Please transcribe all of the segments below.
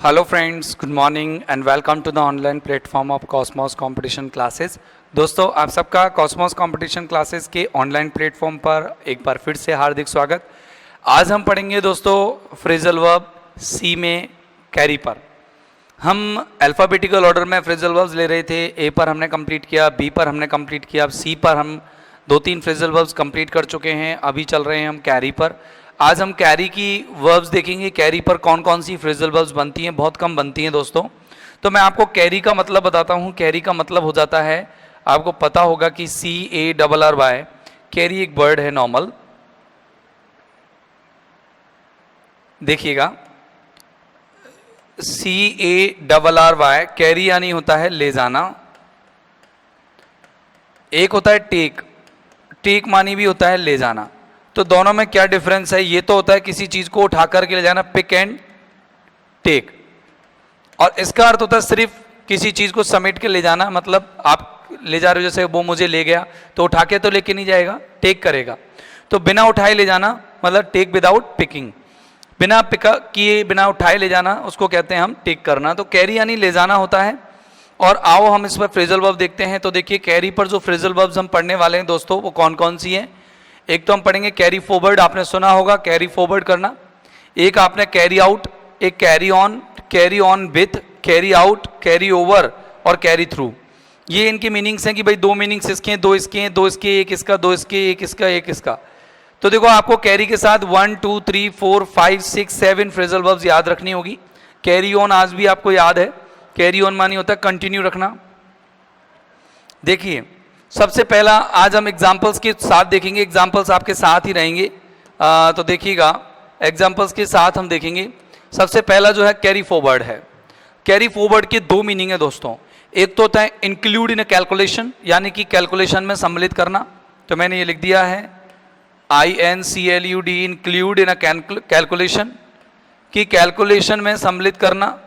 Hello friends, good morning and welcome to the online platform of Cosmos competition classes. दोस्तों, आप सबका Cosmos competition classes के online platform पर एक बार फिर से हार्दिक स्वागत। आज हम पढ़ेंगे दोस्तों फ्रेजल वर्ब सी में कैरी पर। हम अल्फ़ाबेटिकल ऑर्डर में फ्रेजल वर्ब्स ले रहे थे। ए पर हमने कंप्लीट किया, बी पर हमने कंप्लीट किया, अब सी पर हम 2-3 फ्रेजल वर्ब्स कंप्लीट कर चुके हैं। अभी चल रहे हैं हम कैरी पर। आज हम कैरी की वर्ब्स देखेंगे। कैरी पर कौन कौन सी फ्रेजल वर्ब्स बनती हैं, बहुत कम बनती हैं दोस्तों। तो मैं आपको कैरी का मतलब बताता हूँ। कैरी का मतलब हो जाता है, आपको पता होगा कि CARRY, कैरी एक वर्ड है नॉर्मल। देखिएगा, CARRY कैरी यानी होता है ले जाना। एक होता है टेक, टेक मानी भी होता है ले जाना। तो दोनों में क्या डिफरेंस है? ये तो होता है किसी चीज को उठा करके ले जाना, पिक एंड टेक, और इसका अर्थ होता है सिर्फ किसी चीज को समेट के ले जाना। मतलब आप ले जा रहे हो, जैसे वो मुझे ले गया तो उठा के तो लेके नहीं जाएगा, टेक करेगा। तो बिना उठाए ले जाना मतलब टेक विदाउट पिकिंग, बिना पिक किए बिना उठाए ले जाना, उसको कहते हैं हम टेक करना। तो कैरी यानी ले जाना होता है। और आओ हम इस पर फ्रेजल वर्ब देखते हैं। तो देखिए, कैरी पर जो फ्रेजल वर्ब्स हम पढ़ने वाले हैं दोस्तों, वो कौन कौन सी हैं। एक तो हम पढ़ेंगे कैरी फॉरवर्ड, आपने सुना होगा कैरी फॉरवर्ड करना। एक आपने कैरी आउट, एक carry on with, carry out, carry over और कैरी थ्रू। ये इनकी मीनिंग्स हैं कि भाई दो मीनिंग्स इसके हैं, दो इसके हैं, दो इसके, एक इसका, दो इसके, एक इसका, एक इसका। तो देखो, आपको कैरी के साथ 1 2 3 4 5 6 7 फ्रेजल वर्ब्स याद रखनी होगी। कैरी ऑन आज भी आपको याद है। कैरी ऑन मानी होता है कंटिन्यू रखना। देखिए, सबसे पहला आज हम एग्जाम्पल्स के साथ देखेंगे। एग्जाम्पल्स आपके साथ ही रहेंगे। तो देखिएगा, एग्जाम्पल्स के साथ हम देखेंगे। सबसे पहला जो है कैरी फॉरवर्ड है। कैरी फॉरवर्ड के दो मीनिंग है दोस्तों। एक तो होता है इंक्लूड इन अ कैलकुलेशन, यानी कि कैलकुलेशन में सम्मिलित करना। तो मैंने ये लिख दिया है INCLUD, include in a calculation, कि कैलकुलेशन में सम्मिलित करना,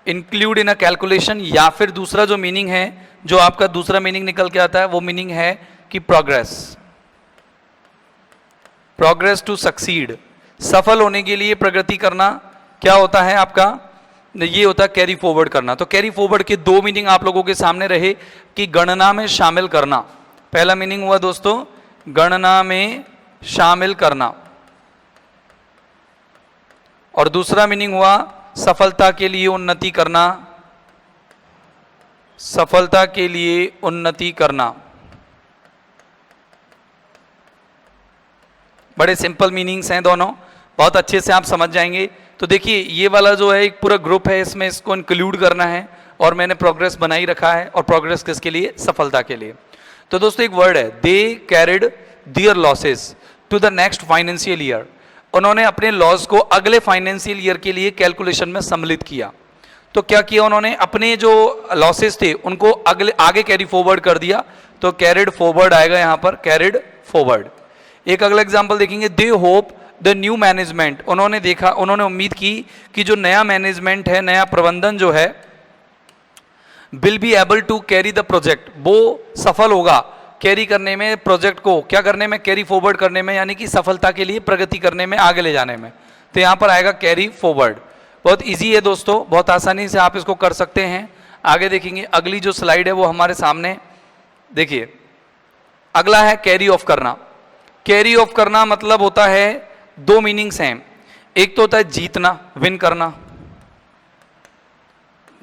इंक्लूड इन अ कैलकुलेशन। या फिर दूसरा जो मीनिंग है, जो आपका दूसरा मीनिंग निकल के आता है, वो मीनिंग है कि प्रोग्रेस, प्रोग्रेस टू सक्सीड, सफल होने के लिए प्रगति करना। क्या होता है आपका? ये होता है कैरी फॉरवर्ड करना। तो कैरी फॉरवर्ड के दो मीनिंग आप लोगों के सामने रहे कि गणना में शामिल करना। पहला मीनिंग हुआ दोस्तों गणना में शामिल करना, और दूसरा मीनिंग हुआ सफलता के लिए उन्नति करना, सफलता के लिए उन्नति करना। बड़े सिंपल मीनिंग्स हैं दोनों, बहुत अच्छे से आप समझ जाएंगे। तो देखिए, ये वाला जो है एक पूरा ग्रुप है, इसमें इसको इंक्लूड करना है, और मैंने प्रोग्रेस बनाई रखा है। और प्रोग्रेस किसके लिए? सफलता के लिए। तो दोस्तों एक वर्ड है, they carried their losses to the next financial year. उन्होंने अपने लॉस को अगले फाइनेंशियल ईयर के लिए कैलकुलेशन में सम्मिलित किया। तो क्या किया उन्होंने? अपने जो लॉसेस थे उनको आगे कैरी फॉरवर्ड कर दिया। तो कैरिड फॉरवर्ड आएगा यहां पर, कैरिड फॉरवर्ड। एक अगला एग्जांपल देखेंगे, they hope the new management. उन्होंने देखा, उन्होंने उम्मीद की कि जो नया मैनेजमेंट है, नया प्रबंधन जो है, will be able to carry the project, वो सफल होगा कैरी करने में, प्रोजेक्ट को क्या करने में? कैरी फॉरवर्ड करने में, यानी कि सफलता के लिए प्रगति करने में, आगे ले जाने में। तो यहां पर आएगा कैरी फॉरवर्ड। बहुत इजी है दोस्तों, बहुत आसानी से आप इसको कर सकते हैं। आगे देखेंगे, अगली जो स्लाइड है वो हमारे सामने देखिए। अगला है कैरी ऑफ करना। कैरी ऑफ करना मतलब होता है, दो मीनिंग्स हैं। एक तो होता है जीतना, विन करना,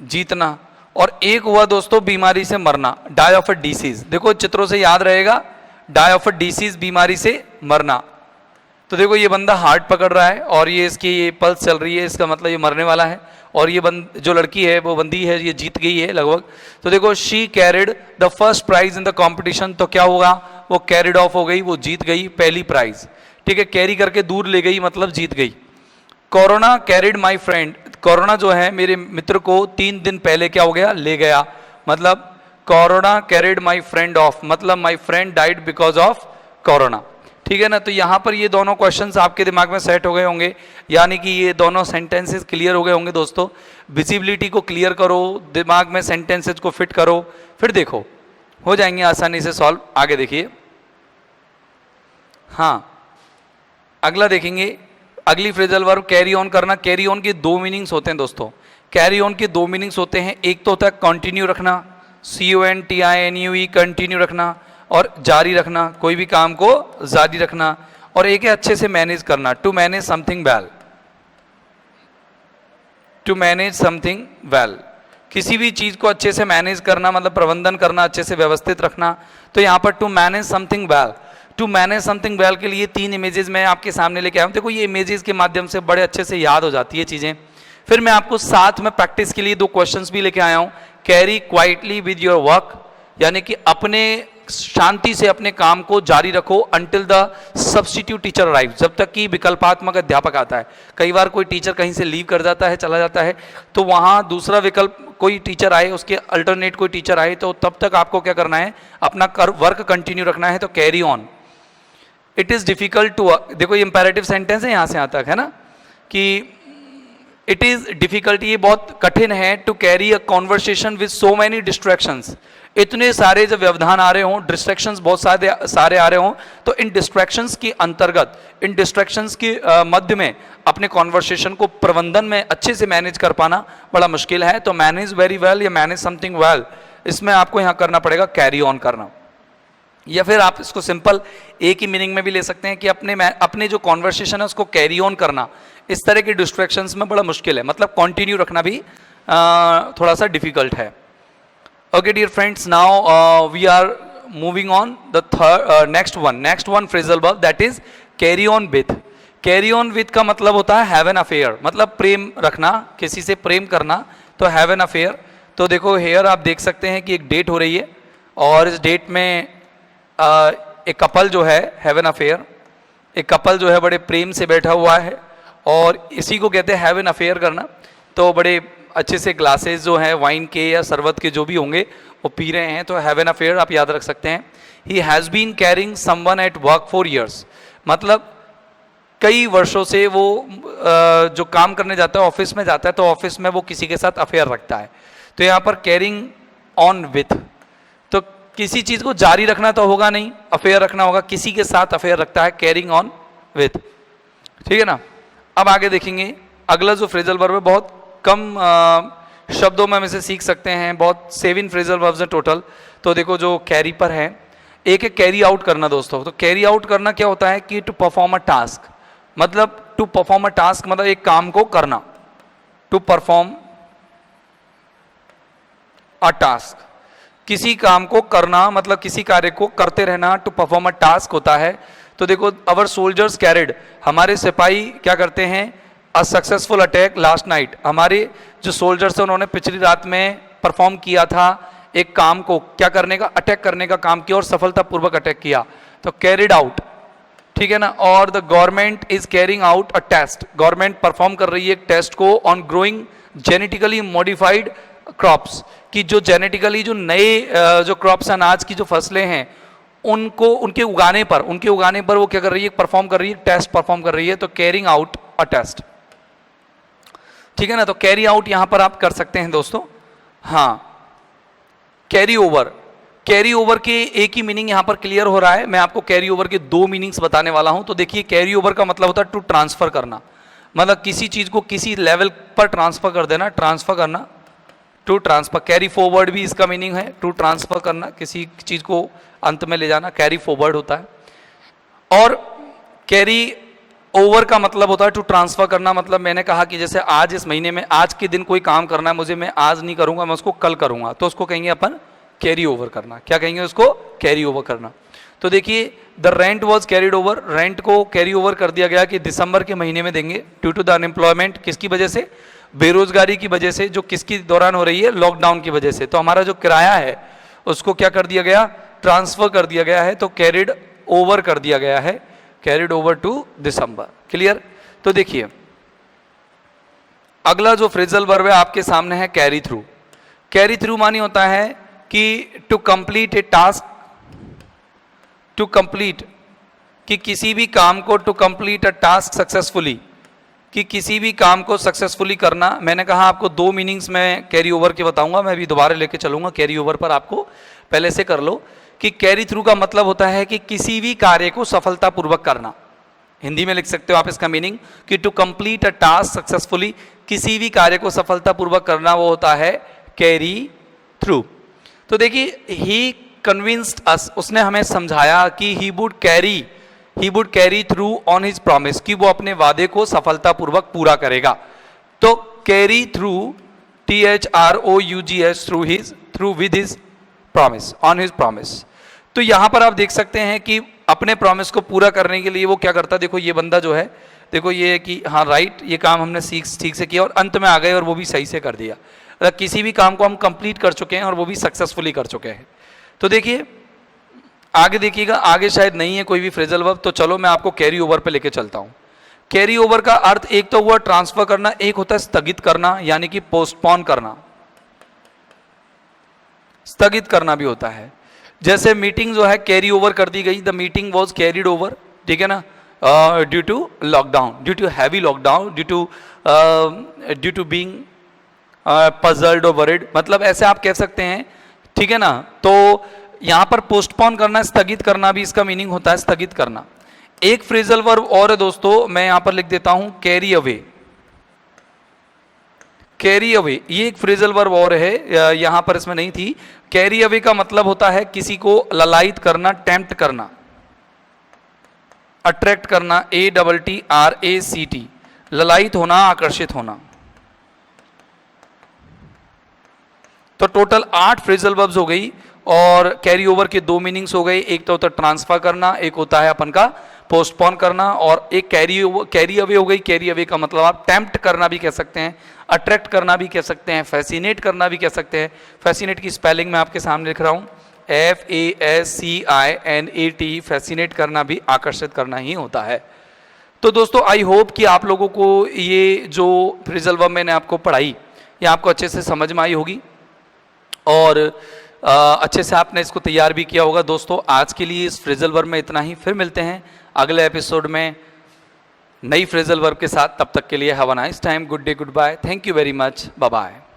जीतना, और एक हुआ दोस्तों बीमारी से मरना, डाई ऑफ अ डिसीज। देखो चित्रों से याद रहेगा, डाई ऑफ अ डिसीज, बीमारी से मरना। तो देखो, ये बंदा हार्ट पकड़ रहा है और ये इसकी ये पल्स चल रही है, इसका मतलब ये मरने वाला है। और ये जो लड़की है, वो बंदी है, ये जीत गई है लगभग। तो देखो, she carried the first prize in the competition. तो क्या होगा? वो कैरिड ऑफ हो गई, वो जीत गई पहली प्राइज। ठीक है, कैरी करके दूर ले गई मतलब जीत गई। Corona carried my friend, corona जो है मेरे मित्र को 3 दिन पहले क्या हो गया? ले गया। मतलब corona carried my friend off, मतलब my friend died because of corona. ठीक है ना? तो यहां पर ये दोनों क्वेश्चंस आपके दिमाग में सेट हो गए होंगे, यानी कि ये दोनों सेंटेंसेस क्लियर हो गए होंगे दोस्तों। विजिबिलिटी को क्लियर करो, दिमाग में सेंटेंसेस को फिट करो, फिर देखो हो जाएंगे आसानी से सॉल्व। आगे देखिए, हाँ अगला देखेंगे, अगली फ्रेजल वर्ब कैरी ऑन करना। कैरी ऑन के दो मीनिंग्स होते हैं दोस्तों। कैरी ऑन के दो मीनिंग्स होते हैं, एक तो होता है कंटिन्यू रखना, CONTINUE, कंटिन्यू रखना और जारी रखना, कोई भी काम को जारी रखना, और एक है अच्छे से मैनेज करना, to manage something well, to manage something well, किसी भी चीज को अच्छे से मैनेज करना मतलब प्रबंधन करना, अच्छे से व्यवस्थित रखना। तो यहाँ पर to manage something well, to manage something well के लिए तीन इमेजेस मैं आपके सामने लेके आया हूँ। देखो ये इमेजेस के माध्यम से बड़े अच्छे से याद हो जाती है चीजें। फिर मैं आपको साथ में प्रैक्टिस के लिए दो क्वेश्चंस भी लेके आया हूँ। Carry quietly with your work, यानी कि अपने शांति से अपने काम को जारी रखो until the substitute teacher arrive, जब तक कि विकल्पात्मक अध्यापक आता है। कई बार कोई टीचर कहीं से लीव कर जाता है, चला जाता है, तो वहाँ दूसरा विकल्प कोई टीचर आए, उसके अल्टरनेट कोई टीचर आए, तो तब तक आपको क्या करना है, अपना वर्क कंटिन्यू रखना है। तो carry on. It is difficult to, देखो ये इंपैरेटिव सेंटेंस है, यहाँ से यहाँ तक है ना, कि इट इज डिफिकल्ट, ये बहुत कठिन है, to carry a conversation with so many distractions, इतने सारे जब व्यवधान आ रहे हों, डिस्ट्रैक्शंस बहुत सारे आ रहे हों, तो इन डिस्ट्रैक्शंस के अंतर्गत, इन डिस्ट्रैक्शंस के मध्य में अपने कॉन्वर्सेशन को प्रबंधन में अच्छे से मैनेज कर पाना बड़ा मुश्किल है। तो मैनेज वेरी वेल या मैनेज समथिंग वेल, इसमें आपको यहाँ करना पड़ेगा कैरी ऑन करना। या फिर आप इसको सिंपल एक ही मीनिंग में भी ले सकते हैं कि अपने जो कॉन्वर्सेशन है उसको कैरी ऑन करना इस तरह के डिस्ट्रैक्शंस में बड़ा मुश्किल है, मतलब कंटिन्यू रखना भी थोड़ा सा डिफिकल्ट है। Okay dear friends, now we are moving on the next one phrasal verb, that is carry on with. Carry on with का मतलब होता है हैव एन अफेयर, मतलब प्रेम रखना, किसी से प्रेम करना, तो हैव एन अफेयर। तो देखो हेयर आप देख सकते हैं कि एक डेट हो रही है और इस डेट में एक कपल जो है हैव एन अफेयर, एक कपल जो है बड़े प्रेम से बैठा हुआ है और इसी को कहते हैं हैव एन अफेयर करना। तो बड़े अच्छे से ग्लासेस जो हैं वाइन के या शरबत के जो भी होंगे वो पी रहे हैं, तो हैव एन अफेयर आप याद रख सकते हैं। He has been carrying someone at work for years, मतलब कई वर्षों से वो जो काम करने जाता है, ऑफिस में जाता है, तो ऑफिस में वो किसी के साथ अफेयर रखता है। तो यहाँ पर कैरिंग ऑन विथ, तो किसी चीज़ को जारी रखना तो होगा नहीं, अफेयर रखना होगा, किसी के साथ अफेयर रखता है, कैरिंग ऑन विथ, ठीक है ना। अब आगे देखेंगे अगला जो फ्रेजल वर्ब है, बहुत कम शब्दों में हम इसे सीख सकते हैं, बहुत 7 फ्रेजल वर्ब्स हैं टोटल। तो देखो जो कैरी पर है, एक है कैरी आउट करना दोस्तों। तो कैरी आउट करना क्या होता है कि टू परफॉर्म अ टास्क, मतलब टू परफॉर्म अ टास्क मतलब एक काम को करना, टू परफॉर्म अ टास्क, किसी काम को करना मतलब किसी कार्य को करते रहना, टू परफॉर्म अ टास्क होता है। तो देखो अवर सोल्जर्स कैरिड, हमारे सिपाही क्या करते हैं, a successful attack last night, हमारे जो सोल्जर्स हैं उन्होंने पिछली रात में परफॉर्म किया था एक काम को, क्या करने का, अटैक करने का काम किया और सफलतापूर्वक अटैक किया, तो कैरिड आउट, ठीक है ना। और the government is carrying out a test, government perform कर रही है एक टेस्ट को on growing genetically modified crops, कि जो जेनेटिकली जो नए जो क्रॉप्स अनाज की जो फसलें हैं उनको उनके उगाने पर वो क्या कर रही है, परफॉर्म कर रही है, टेस्ट परफॉर्म कर रही है, तो कैरिंग आउट अ टेस्ट, ठीक है ना। तो कैरी आउट यहां पर आप कर सकते हैं दोस्तों। हाँ, कैरी ओवर के एक ही मीनिंग यहां पर क्लियर हो रहा है, मैं आपको कैरी ओवर के दो मीनिंग्स बताने वाला हूं। तो देखिए कैरी ओवर का मतलब होता है टू ट्रांसफर करना, मतलब किसी चीज को किसी लेवल पर ट्रांसफर कर देना, ट्रांसफर करना, टू ट्रांसफर। कैरी फॉरवर्ड भी इसका मीनिंग है, टू ट्रांसफर करना, किसी चीज को अंत में ले जाना, कैरी फॉरवर्ड होता है। और कैरी ओवर का मतलब होता है टू ट्रांसफर करना, मतलब मैंने कहा कि जैसे आज इस महीने में आज के दिन कोई काम करना है मुझे, मैं आज नहीं करूंगा, मैं उसको कल करूंगा, तो उसको कहेंगे अपन कैरी ओवर करना। क्या कहेंगे उसको, कैरी ओवर करना। तो देखिए the rent was carried over, rent को कैरी ओवर कर दिया गया कि दिसंबर के महीने में देंगे, ड्यू टू द अनएम्प्लॉयमेंट, किसकी वजह से, बेरोजगारी की वजह से, जो किसकी दौरान हो रही है, लॉकडाउन की वजह से। तो हमारा जो किराया है उसको क्या कर दिया गया, ट्रांसफर कर दिया गया है, तो कैरिड ओवर कर दिया गया है, carried over to December. Clear. तो देखिए अगला जो फ्रेजल वर्ब है आपके सामने है कैरी थ्रू। कैरी थ्रू मानी होता है कि to complete a task, to complete, कि किसी भी काम को, to complete a task successfully, कि किसी भी काम को सक्सेसफुली करना। मैंने कहा आपको दो मीनिंग्स में कैरी ओवर के बताऊंगा, मैं भी दोबारा लेके चलूंगा कैरी ओवर पर, आपको पहले से कर लो कि कैरी थ्रू का मतलब होता है कि किसी भी कार्य को सफलतापूर्वक करना, हिंदी में लिख सकते हो आप इसका मीनिंग कि to complete a task successfully, किसी भी कार्य को सफलतापूर्वक करना वो होता है कैरी थ्रू। तो देखिए ही कन्विंस्ड अस, उसने हमें समझाया कि he would carry through on his promise, कि वो अपने वादे को सफलतापूर्वक पूरा करेगा। तो carry through THROUGH through with his promise, on his promise. तो यहां पर आप देख सकते हैं कि अपने प्रॉमिस को पूरा करने के लिए वो क्या करता है। देखो ये बंदा जो है, देखो ये कि हाँ राइट, ये काम हमने ठीक से किया और अंत में आ गए और वो भी सही से कर दिया। मतलब किसी भी काम को हम कंप्लीट कर चुके हैं और वो भी सक्सेसफुली कर चुके हैं। तो देखिए आगे देखिएगा, आगे शायद नहीं है कोई भी फ्रेजल वर्ब, तो चलो मैं आपको कैरी ओवर पे लेके चलता हूं। कैरी ओवर का अर्थ एक तो हुआ ट्रांसफर करना, एक होता है स्थगित करना, यानी कि पोस्टपोन करना, स्थगित करना भी होता है। जैसे मीटिंग जो है कैरी ओवर कर दी गई, the meeting was carried over, ठीक है ना, due to lockdown, due to heavy lockdown, due to being puzzled और वरिड, मतलब ऐसे आप कह सकते हैं, ठीक है ना। तो यहां पर पोस्टपोन करना, स्थगित करना भी इसका मीनिंग होता है स्थगित करना। एक फ्रेजल वर्ब और है दोस्तों, मैं यहां पर लिख देता हूं कैरी अवे। कैरी अवे ये एक फ्रेजल वर्ब और है, यहां पर इसमें नहीं थी। कैरी अवे का मतलब होता है किसी को ललायित करना, टेम्प्ट करना, अट्रैक्ट करना, ATTRACT, ललायित होना, आकर्षित होना। तो टोटल 8 फ्रेजल वर्ब्स हो गई और कैरी ओवर के 2 मीनिंग्स हो गए। एक तो होता है ट्रांसफर करना, एक होता है अपन का पोस्टपोन करना, और एक कैरी अवे हो गई। कैरी अवे का मतलब आप टेम्प्ट करना भी कह सकते हैं, अट्रैक्ट करना भी कह सकते हैं, फैसिनेट करना भी कह सकते हैं। फैसिनेट की स्पेलिंग मैं आपके सामने लिख रहा हूं, FASCINAT, फैसिनेट करना भी आकर्षित करना ही होता है। तो दोस्तों आई होप कि आप लोगों को ये जो फ्रेजल वर्ब मैंने आपको पढ़ाई ये आपको अच्छे से समझ में आई होगी और अच्छे से आपने इसको तैयार भी किया होगा। दोस्तों आज के लिए इस फ्रेजल वर्ब में इतना ही, फिर मिलते हैं अगले एपिसोड में नई फ्रेजल वर्ब के साथ। तब तक के लिए have a nice time, good day, goodbye, thank you very much, bye bye.